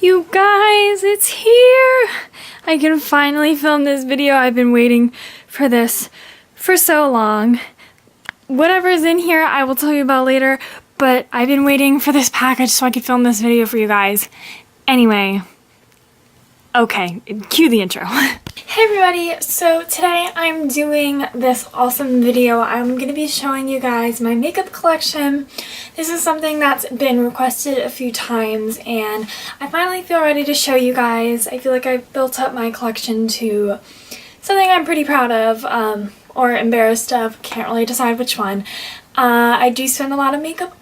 You guys, it's here! I can finally film this video. I've been waiting for this for so long. Whatever's in here, I will tell you about later, but I've been waiting for this package so I could film this video for you guys. Anyway, okay, cue the intro. Hey everybody, so today I'm doing this awesome video. I'm going to be showing you guys my makeup collection. This is something that's been requested a few times and I finally feel ready to show you guys. I feel like I've built up my collection to something I'm pretty proud of or embarrassed of. Can't really decide which one. I do spend a lot of makeup.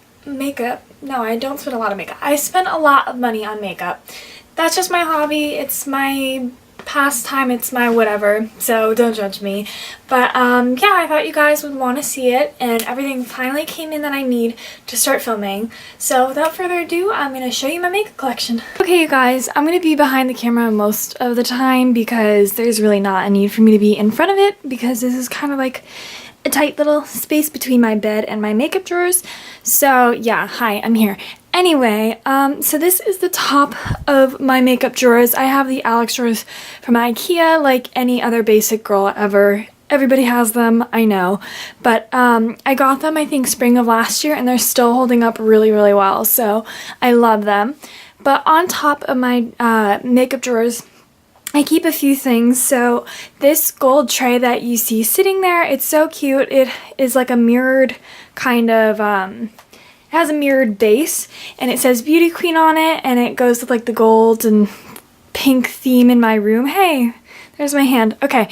No, I don't spend a lot of makeup. I spend a lot of money on makeup. That's just my hobby. It's my pastime, it's my whatever, so don't judge me. But yeah, I thought you guys would want to see it, and everything finally came in that I need to start filming. So without further ado, I'm going to show you my makeup collection. Okay you guys, I'm going to be behind the camera most of the time because there's really not a need for me to be in front of it, because this is kind of like a tight little space between my bed and my makeup drawers. So yeah, hi, I'm here. Anyway, so this is the top of my makeup drawers. I have the Alex drawers from IKEA, like any other basic girl ever. Everybody has them, I know. But I got them, I think, spring of last year, and they're still holding up really, really well. So I love them. But on top of my makeup drawers, I keep a few things. So this gold tray that you see sitting there, it's so cute. It is like a mirrored kind of, it has a mirrored base and it says Beauty Queen on it, and it goes with like the gold and pink theme in my room. Hey, there's my hand. Okay.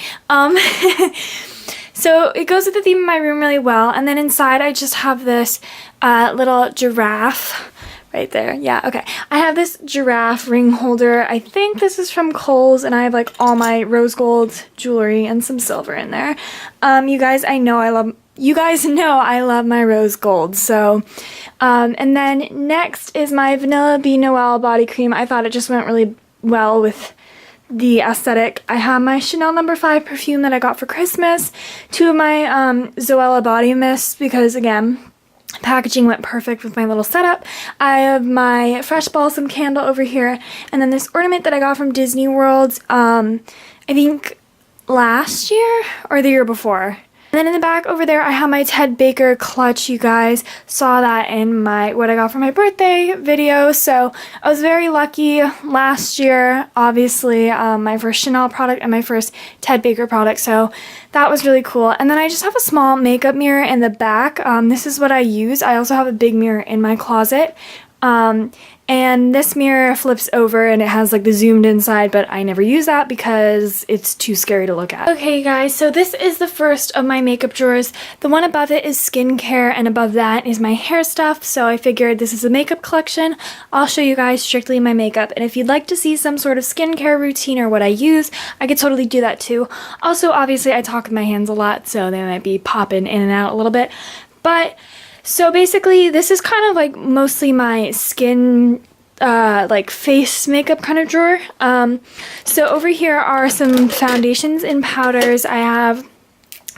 So it goes with the theme in my room really well. And then inside I just have this little giraffe right there. Yeah, okay. I have this giraffe ring holder. I think this is from Kohl's, and I have like all my rose gold jewelry and some silver in there. You guys know I love my rose gold. So, and then next is my Vanilla Bee Noel body cream. I thought it just went really well with the aesthetic. I have my Chanel No. 5 perfume that I got for Christmas. 2 of my Zoella body mists because, again, packaging went perfect with my little setup. I have my Fresh Balsam candle over here, and then this ornament that I got from Disney World, I think last year or the year before. And then in the back over there, I have my Ted Baker clutch. You guys saw that in my what I got for my birthday video. So I was very lucky last year, obviously, my first Chanel product and my first Ted Baker product. So that was really cool. And then I just have a small makeup mirror in the back. This is what I use. I also have a big mirror in my closet. And this mirror flips over and it has like the zoomed inside, but I never use that because it's too scary to look at. Okay guys, so this is the first of my makeup drawers. The one above it is skincare, and above that is my hair stuff. So I figured this is a makeup collection. I'll show you guys strictly my makeup, and if you'd like to see some sort of skincare routine or what I use, I could totally do that too. Also, obviously I talk with my hands a lot, so they might be popping in and out a little bit. But so basically, this is kind of like mostly my skin, like face makeup kind of drawer. So over here are some foundations and powders. I have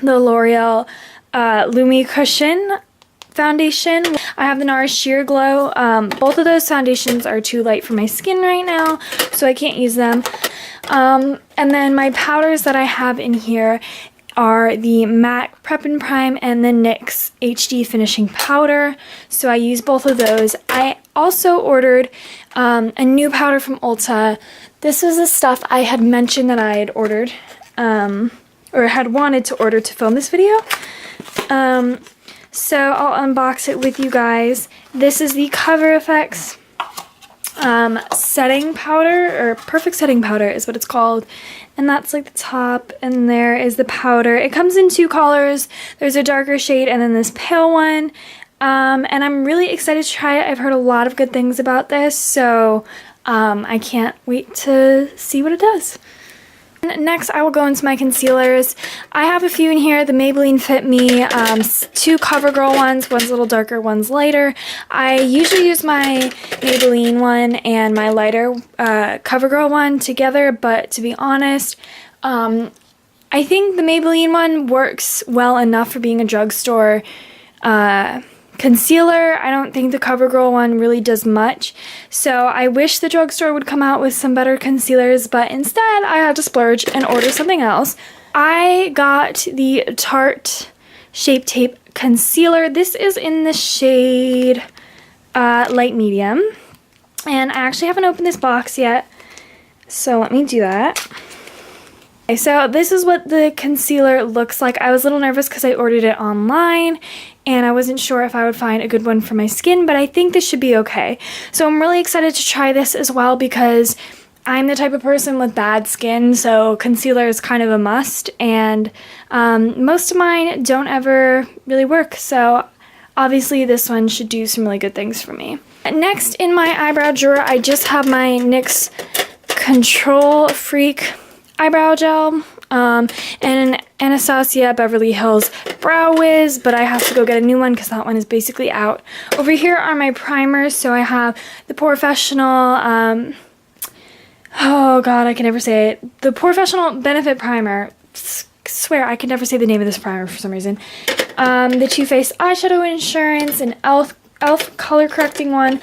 the L'Oreal Lumi Cushion foundation. I have the NARS Sheer Glow. Both of those foundations are too light for my skin right now, so I can't use them. And then my powders that I have in here are the MAC Prep and Prime and the NYX HD Finishing Powder. So I use both of those. I also ordered a new powder from Ulta. This is the stuff I had mentioned that I had ordered, or had wanted to order to film this video. So I'll unbox it with you guys. This is the Cover FX setting powder, or perfect setting powder is what it's called, and that's like the top, and there is the powder. It comes in 2 colors. There's a darker shade and then this pale one, and I'm really excited to try it. I've heard a lot of good things about this, so I can't wait to see what it does. Next, I will go into my concealers. I have a few in here. The Maybelline Fit Me, 2 CoverGirl ones. One's a little darker, one's lighter. I usually use my Maybelline one and my lighter CoverGirl one together, but to be honest, I think the Maybelline one works well enough for being a drugstore concealer. I don't think the CoverGirl one really does much. So I wish the drugstore would come out with some better concealers, but instead I had to splurge and order something else. I got the Tarte Shape Tape Concealer. This is in the shade light medium. And I actually haven't opened this box yet, so let me do that. Okay, so this is what the concealer looks like. I was a little nervous because I ordered it online and I wasn't sure if I would find a good one for my skin, but I think this should be okay. So I'm really excited to try this as well because I'm the type of person with bad skin, so concealer is kind of a must, and most of mine don't ever really work, so obviously this one should do some really good things for me. Next in my eyebrow drawer, I just have my NYX Control Freak eyebrow gel and an Anastasia Beverly Hills Brow Wiz, but I have to go get a new one because that one is basically out. Over here are my primers, so I have the Professional, oh god, I can never say it. The Professional Benefit Primer. Swear, I can never say the name of this primer for some reason. The Too Faced Eyeshadow Insurance, an e.l.f. color correcting one.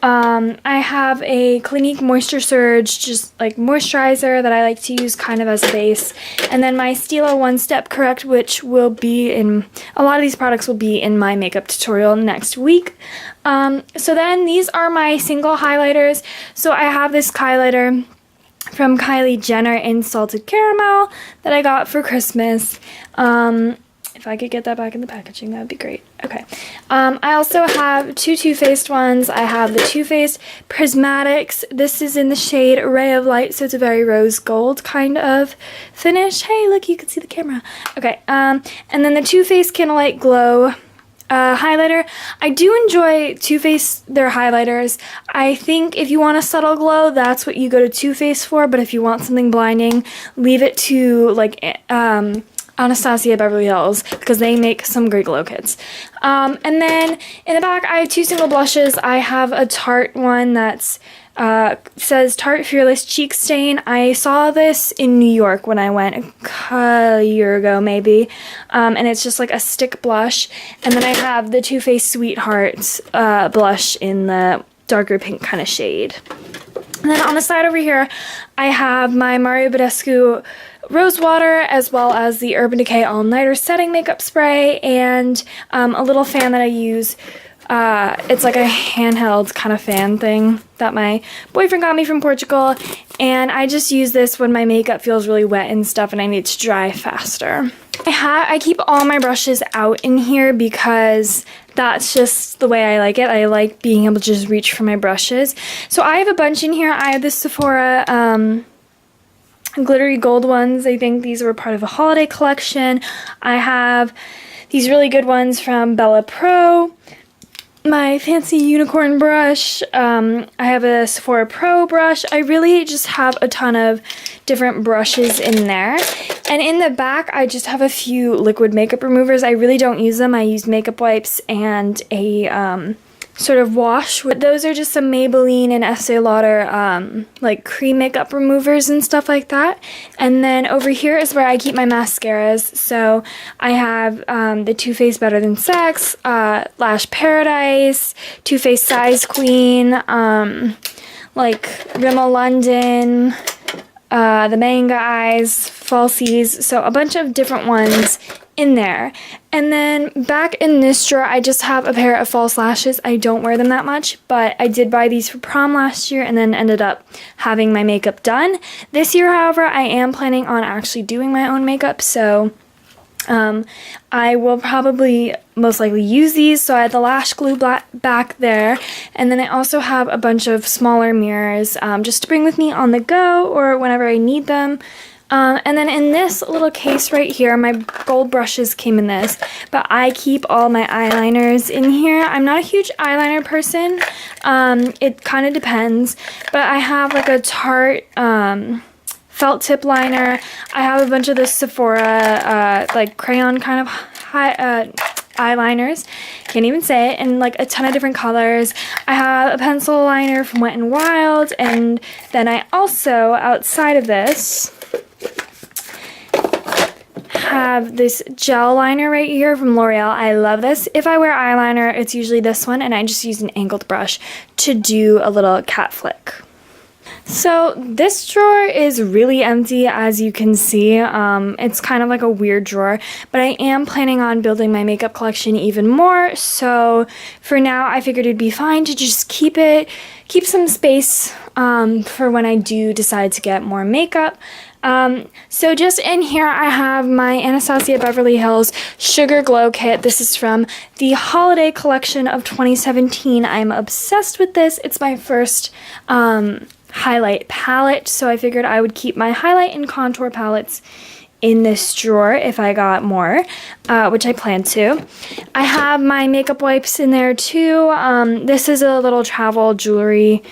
I have a Clinique Moisture Surge, just like moisturizer that I like to use kind of as a base. And then my Stila One Step Correct, which will be in, a lot of these products will be in my makeup tutorial next week. So then these are my single highlighters. So I have this highlighter from Kylie Jenner in Salted Caramel that I got for Christmas. If I could get that back in the packaging, that would be great. Okay. I also have two Too Faced ones. I have the Too Faced Prismatics. This is in the shade Ray of Light, so it's a very rose gold kind of finish. Hey, look, you can see the camera. Okay. And then the Too Faced Candlelight Glow highlighter. I do enjoy Too Faced, their highlighters. I think if you want a subtle glow, that's what you go to Too Faced for, but if you want something blinding, leave it to like Anastasia Beverly Hills, because they make some great glow kits. And then in the back I have two single blushes. I have a Tarte one that's says Tarte Fearless Cheek Stain. I saw this in New York when I went a year ago maybe, and it's just like a stick blush. And then I have the Too Faced Sweethearts blush in the darker pink kind of shade. And then on the side over here I have my Mario Badescu Rose Water, as well as the Urban Decay All Nighter Setting Makeup Spray, and a little fan that I use. It's like a handheld kind of fan thing that my boyfriend got me from Portugal, and I just use this when my makeup feels really wet and stuff and I need to dry faster. I keep all my brushes out in here because that's just the way I like it. I like being able to just reach for my brushes. So I have a bunch in here. I have this Sephora glittery gold ones. I think these were part of a holiday collection. I have these really good ones from Bella Pro. My fancy unicorn brush. I have a Sephora Pro brush. I really just have a ton of different brushes in there. And in the back, I just have a few liquid makeup removers. I really don't use them. I use makeup wipes and a sort of wash. Those are just some Maybelline and Estee Lauder like cream makeup removers and stuff like that. And then over here is where I keep my mascaras. So I have the Too Faced Better Than Sex, Lash Paradise, Too Faced Size Queen, like Rimmel London, the Manga Eyes, Falsies, so a bunch of different ones in there. And then back in this drawer, I just have a pair of false lashes. I don't wear them that much, but I did buy these for prom last year and then ended up having my makeup done. This year, however, I am planning on actually doing my own makeup, so I will probably most likely use these. So I have the lash glue back there, and then I also have a bunch of smaller mirrors just to bring with me on the go or whenever I need them. And then in this little case right here, my gold brushes came in this, but I keep all my eyeliners in here. I'm not a huge eyeliner person. It kind of depends, but I have like a Tarte felt tip liner. I have a bunch of the Sephora like crayon kind of eyeliners, can't even say it, and like a ton of different colors. I have a pencil liner from Wet n Wild, and then I also, outside of this, have this gel liner right here from L'Oreal. I love this. If I wear eyeliner, it's usually this one, and I just use an angled brush to do a little cat flick. So this drawer is really empty, as you can see. It's kind of like a weird drawer, but I am planning on building my makeup collection even more. So for now, I figured it'd be fine to just keep some space for when I do decide to get more makeup. So just in here, I have my Anastasia Beverly Hills Sugar Glow Kit. This is from the holiday collection of 2017. I'm obsessed with this. It's my first highlight palette, so I figured I would keep my highlight and contour palettes in this drawer if I got more, which I plan to. I have my makeup wipes in there too. This is a little travel jewelry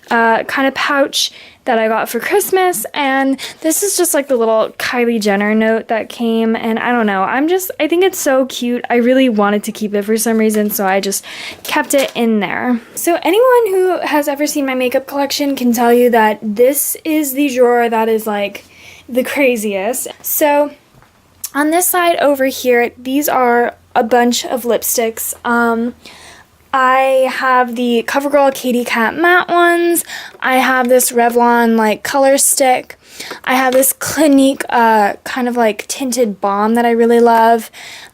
kind of pouch that I got for Christmas, and this is just like the little Kylie Jenner note that came, and I don't know, I think it's so cute. I really wanted to keep it for some reason, so I just kept it in there. So anyone who has ever seen my makeup collection can tell you that this is the drawer that is like the craziest. So on this side over here, these are a bunch of lipsticks. I have the CoverGirl Katy Kat matte ones. I have this Revlon like color stick. I have this Clinique kind of like tinted balm that I really love.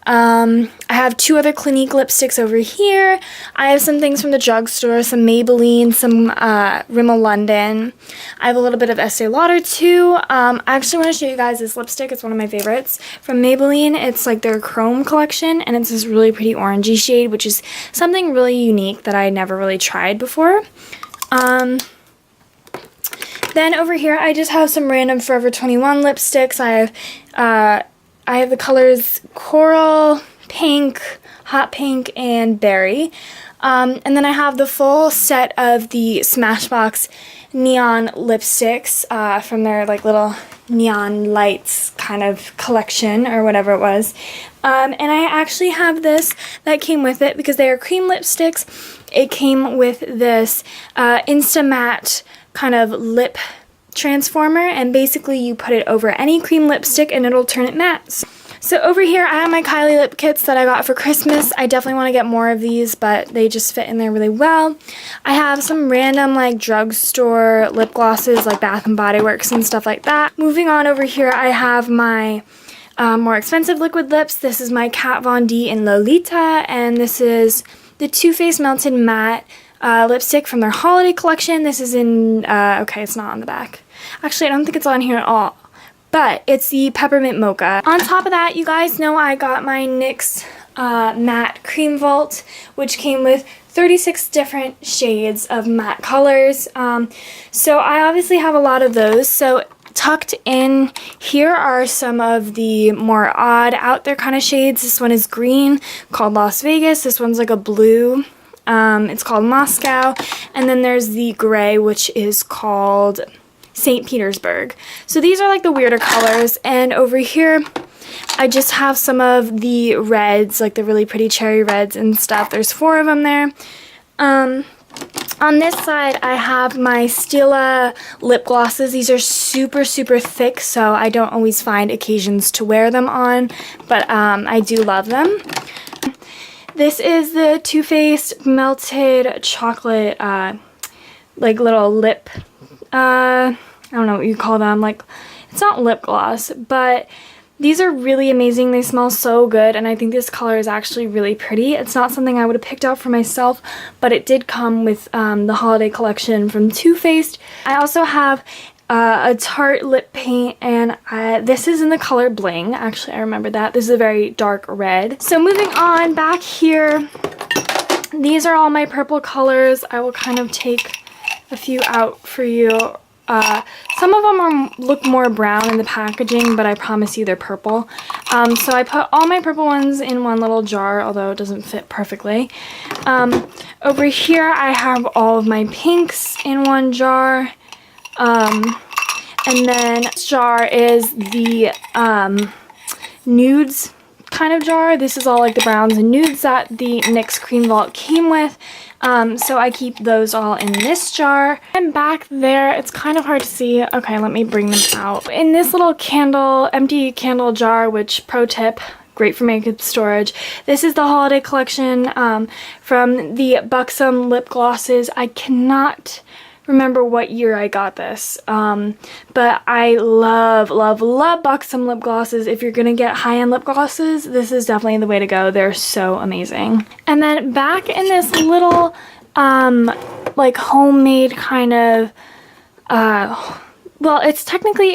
I have two other Clinique lipsticks over here. I have some things from the drugstore, some Maybelline, some Rimmel London. I have a little bit of Estee Lauder too. I actually want to show you guys this lipstick. It's one of my favorites from Maybelline. It's like their Chrome collection, and it's this really pretty orangey shade, which is something really unique that I never really tried before. Then over here, I just have some random Forever 21 lipsticks. I have the colors Coral, Pink, Hot Pink, and Berry. And then I have the full set of the Smashbox neon lipsticks from their like little neon lights kind of collection or whatever it was. And I actually have this that came with it because they are cream lipsticks. It came with this Insta Matte kind of lip transformer, and basically you put it over any cream lipstick and it'll turn it matte. So over here I have my Kylie lip kits that I got for Christmas. I definitely want to get more of these, but they just fit in there really well. I have some random like drugstore lip glosses like Bath and Body Works and stuff like that. Moving on over here, I have my more expensive liquid lips. This is my Kat Von D in Lolita, and this is the Too Faced Melted Matte lipstick from their holiday collection. This is in, okay, it's not on the back. Actually, I don't think it's on here at all, but it's the Peppermint Mocha. On top of that, you guys know I got my NYX Matte Cream Vault, which came with 36 different shades of matte colors. So I obviously have a lot of those. So tucked in here are some of the more odd out there kind of shades. This one is green, called Las Vegas. This one's like a blue. It's called Moscow, and then there's the gray, which is called St. Petersburg. So these are like the weirder colors, and over here I just have some of the reds, like the really pretty cherry reds and stuff. There's 4 of them there. On this side I have my Stila lip glosses. These are super thick, so I don't always find occasions to wear them on, but I do love them. This is the Too Faced Melted Chocolate, like little lip, I don't know what you call them, like, it's not lip gloss, but these are really amazing. They smell so good, and I think this color is actually really pretty. It's not something I would have picked out for myself, but it did come with the holiday collection from Too Faced. I also have a Tarte lip paint, and this is in the color Bling. Actually, I remember that. This is a very dark red. So moving on back here, these are all my purple colors. I will kind of take a few out for you. Some of them look more brown in the packaging, but I promise you they're purple. So I put all my purple ones in one little jar, although it doesn't fit perfectly. Over here I have all of my pinks in one jar. And then this jar is the nudes kind of jar. This is all like the browns and nudes that the NYX Cream Vault came with. So I keep those all in this jar. And back there, it's kind of hard to see. Okay, let me bring them out. In this little empty candle jar, which, pro tip, great for makeup storage. This is the holiday collection from the Buxom lip glosses. I cannot remember what year I got this, but I love, love, love Buxom lip glosses. If you're gonna get high-end lip glosses, this is definitely the way to go. They're so amazing. And then back in this little like homemade kind of well, it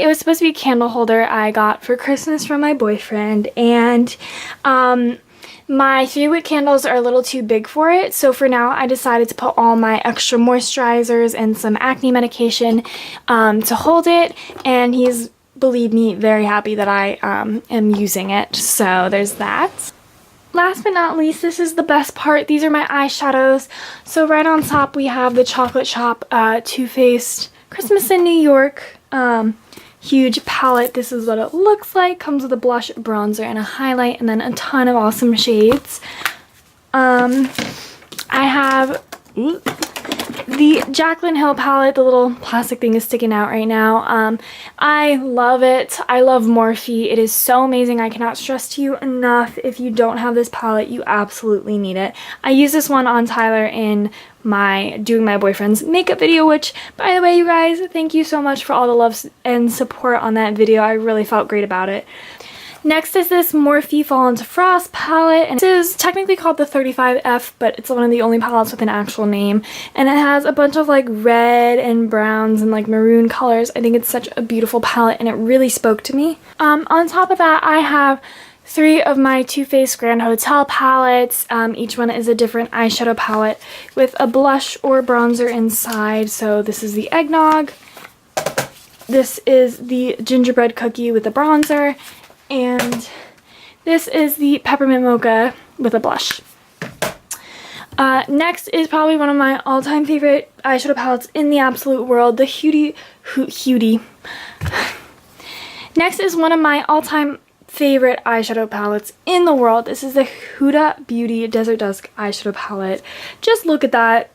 was supposed to be a candle holder I got for Christmas from my boyfriend, and my 3-wick candles are a little too big for it, so for now I decided to put all my extra moisturizers and some acne medication to hold it, and he's, believe me, very happy that I am using it, so there's that. Last but not least, this is the best part. These are my eyeshadows. So right on top we have the Chocolate Shop Too Faced Christmas in New York huge palette. This is what it looks like. Comes with a blush, bronzer, and a highlight, and then a ton of awesome shades. I have the Jaclyn Hill palette. The little plastic thing is sticking out right now. I love it. I love Morphe. It is so amazing. I cannot stress to you enough, if you don't have this palette, you absolutely need it. I use this one on Tyler in doing my boyfriend's makeup video, which, by the way, you guys, thank you so much for all the love and support on that video. I really felt great about it. Next is this Morphe Fall into Frost palette, and this is technically called the 35F, but it's one of the only palettes with an actual name, and it has a bunch of like red and browns and like maroon colors. I think it's such a beautiful palette, and it really spoke to me. On top of that, I have 3 of my Too Faced Grand Hotel palettes. Each one is a different eyeshadow palette with a blush or bronzer inside. So this is the Eggnog, this is the Gingerbread Cookie with a bronzer, and this is the Peppermint Mocha with a blush. Next is probably one of my all-time favorite eyeshadow palettes in the absolute world, the Hudy. Next is one of my all-time favorite eyeshadow palettes in the world. This is the Huda Beauty Desert Dusk eyeshadow palette. Just look at that.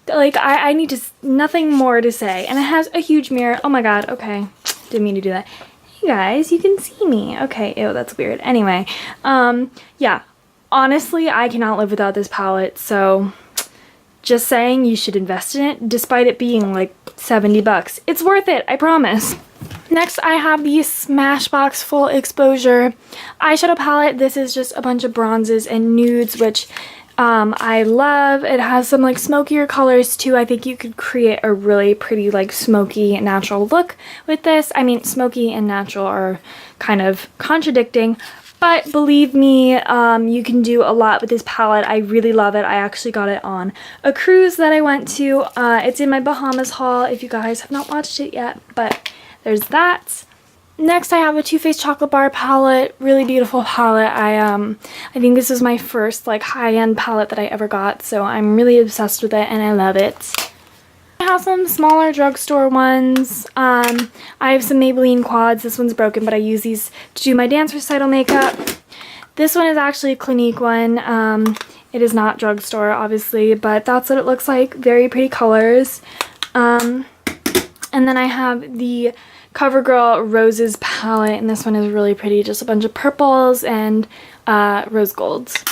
Like, I need nothing more to say. And it has a huge mirror. Oh my god, okay. Didn't mean to do that. Hey guys, you can see me. Okay, ew, that's weird. Anyway, yeah. Honestly, I cannot live without this palette, so just saying, you should invest in it, despite it being like 70 bucks. It's worth it, I promise. Next, I have the Smashbox Full Exposure eyeshadow palette. This is just a bunch of bronzes and nudes, which I love. It has some like smokier colors too. I think you could create a really pretty like smoky natural look with this. I mean, smoky and natural are kind of contradicting, but believe me, you can do a lot with this palette. I really love it. I actually got it on a cruise that I went to. It's in my Bahamas haul if you guys have not watched it yet, but there's that. Next, I have a Too Faced Chocolate Bar palette. Really beautiful palette. I think this is my first like high-end palette that I ever got, so I'm really obsessed with it and I love it. I have some smaller drugstore ones. I have some Maybelline quads. This one's broken, but I use these to do my dance recital makeup. This one is actually a Clinique one. It is not drugstore, obviously, but that's what it looks like. Very pretty colors. And then I have the CoverGirl Roses palette, and this one is really pretty. Just a bunch of purples and rose golds.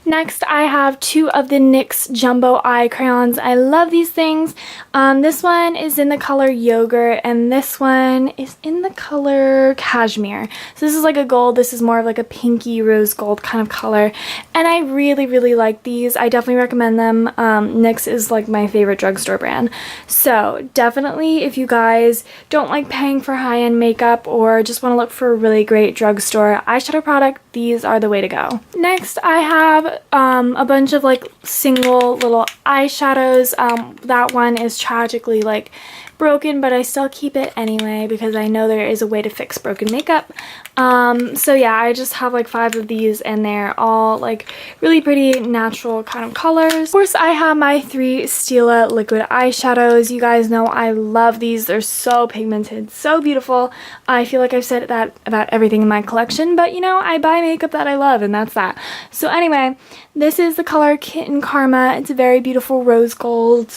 Next, I have 2 of the NYX Jumbo Eye Crayons. I love these things. This one is in the color Yogurt, and this one is in the color Cashmere. So this is like a gold. This is more of like a pinky rose gold kind of color. And I really, really like these. I definitely recommend them. NYX is like my favorite drugstore brand. So definitely, if you guys don't like paying for high-end makeup or just want to look for a really great drugstore eyeshadow product, these are the way to go. Next, I have a bunch of like single little eyeshadows. That one is tragically like broken, but I still keep it anyway because I know there is a way to fix broken makeup. So yeah, I just have like 5 of these and they're all like really pretty natural kind of colors. Of course, I have my 3 Stila liquid eyeshadows. You guys know I love these. They're so pigmented, so beautiful. I feel like I've said that about everything in my collection, but you know, I buy makeup that I love and that's that. So anyway, this is the color Kitten Karma. It's a very beautiful rose gold.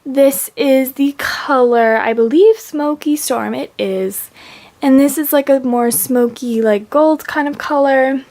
This is the color, I believe, Smoky Storm. It is. And this is like a more smoky, like gold kind of color.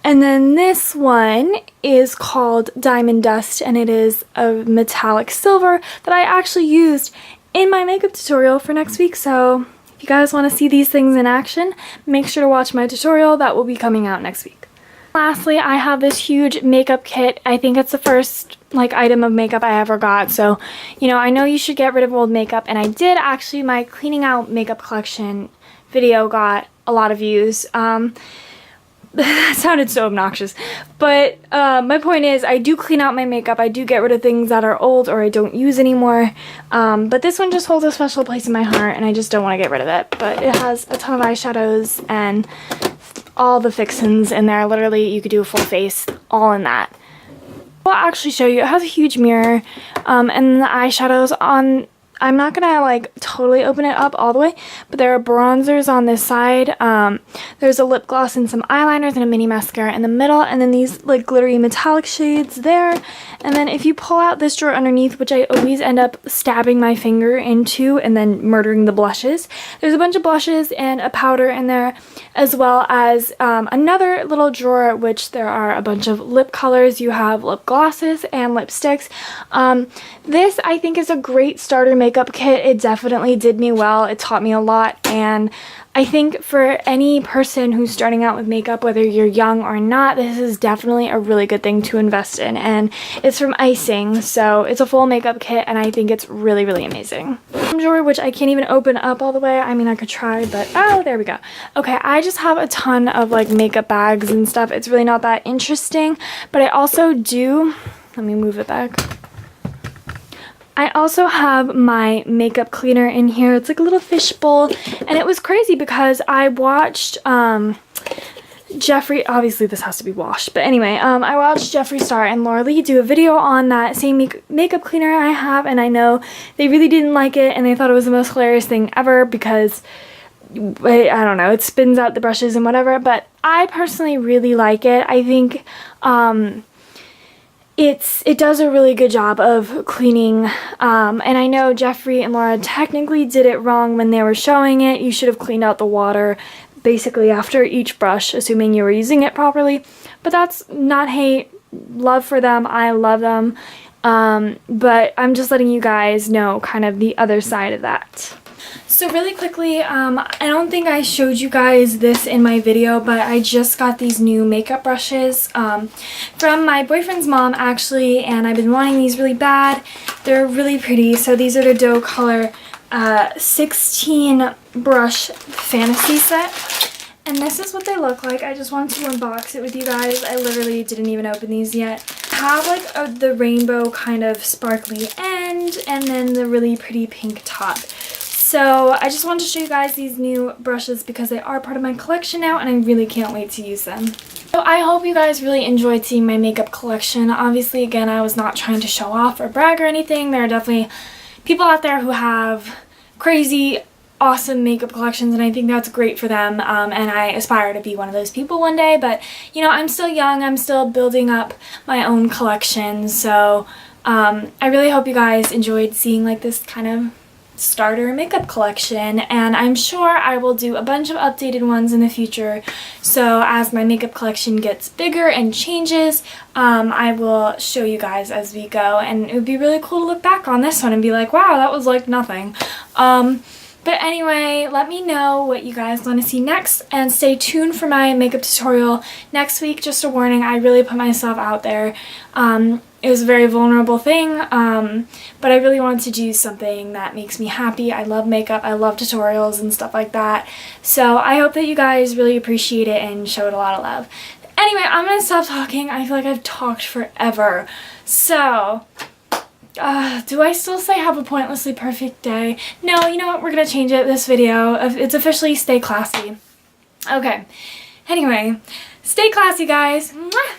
And then this one is called Diamond Dust, and it is a metallic silver that I actually used in my makeup tutorial for next week. So if you guys want to see these things in action, make sure to watch my tutorial. That will be coming out next week. Lastly, I have this huge makeup kit. I think it's the first like item of makeup I ever got. So, you know, I know you should get rid of old makeup, and I did actually. My cleaning out makeup collection video got a lot of views. That sounded so obnoxious, but my point is I do clean out my makeup. I do get rid of things that are old or I don't use anymore, but this one just holds a special place in my heart and I just don't want to get rid of it. But it has a ton of eyeshadows and all the fixins in there. Literally, you could do a full face all in that. I'll actually show you. It has a huge mirror, and the eyeshadows on. I'm not gonna like totally open it up all the way, but there are bronzers on this side. There's a lip gloss and some eyeliners and a mini mascara in the middle, and then these like glittery metallic shades there. And then if you pull out this drawer underneath, which I always end up stabbing my finger into and then murdering the blushes, there's a bunch of blushes and a powder in there, as well as another little drawer, which there are a bunch of lip colors. You have lip glosses and lipsticks. This I think is a great starter makeup kit. It definitely did me well. It taught me a lot, and I think for any person who's starting out with makeup, whether you're young or not, this is definitely a really good thing to invest in. And it's from Icing, so it's a full makeup kit, and I think it's really, really amazing. Drawer, which I can't even open up all the way. I mean, I could try, but oh, there we go. Okay, I just have a ton of like makeup bags and stuff. It's really not that interesting, but I also do, let me move it back. I also have my makeup cleaner in here. It's like a little fishbowl, and it was crazy because I watched Jeffree, obviously this has to be washed, but anyway, I watched Jeffree Star and Laura Lee do a video on that same makeup cleaner I have, and I know they really didn't like it, and they thought it was the most hilarious thing ever because I don't know, it spins out the brushes and whatever, but I personally really like it. I think it does a really good job of cleaning, and I know Jeffree and Laura technically did it wrong when they were showing it. You should have cleaned out the water basically after each brush, assuming you were using it properly, but that's not hate. Love for them. I love them, but I'm just letting you guys know kind of the other side of that. So really quickly, I don't think I showed you guys this in my video, but I just got these new makeup brushes from my boyfriend's mom actually, and I've been wanting these really bad. They're really pretty. So these are the Doe Color 16 brush fantasy set, and this is what they look like. I just wanted to unbox it with you guys. I literally didn't even open these yet. Have like the rainbow kind of sparkly end, and then the really pretty pink top. So I just wanted to show you guys these new brushes because they are part of my collection now, and I really can't wait to use them. So I hope you guys really enjoyed seeing my makeup collection. Obviously, again, I was not trying to show off or brag or anything. There are definitely people out there who have crazy, awesome makeup collections, and I think that's great for them, and I aspire to be one of those people one day. But, you know, I'm still young. I'm still building up my own collection, so I really hope you guys enjoyed seeing like this kind of starter makeup collection, and I'm sure I will do a bunch of updated ones in the future. So as my makeup collection gets bigger and changes, I will show you guys as we go, and it would be really cool to look back on this one and be like, wow, that was like nothing. But anyway, let me know what you guys want to see next, and stay tuned for my makeup tutorial next week. Just a warning, I really put myself out there. It was a very vulnerable thing, but I really wanted to do something that makes me happy. I love makeup, I love tutorials and stuff like that. So I hope that you guys really appreciate it and show it a lot of love. Anyway, I'm gonna stop talking. I feel like I've talked forever. So Do I still say have a pointlessly perfect day? No, you know what? We're gonna change it this video. It's officially stay classy. Okay. Anyway, stay classy, guys. Mwah!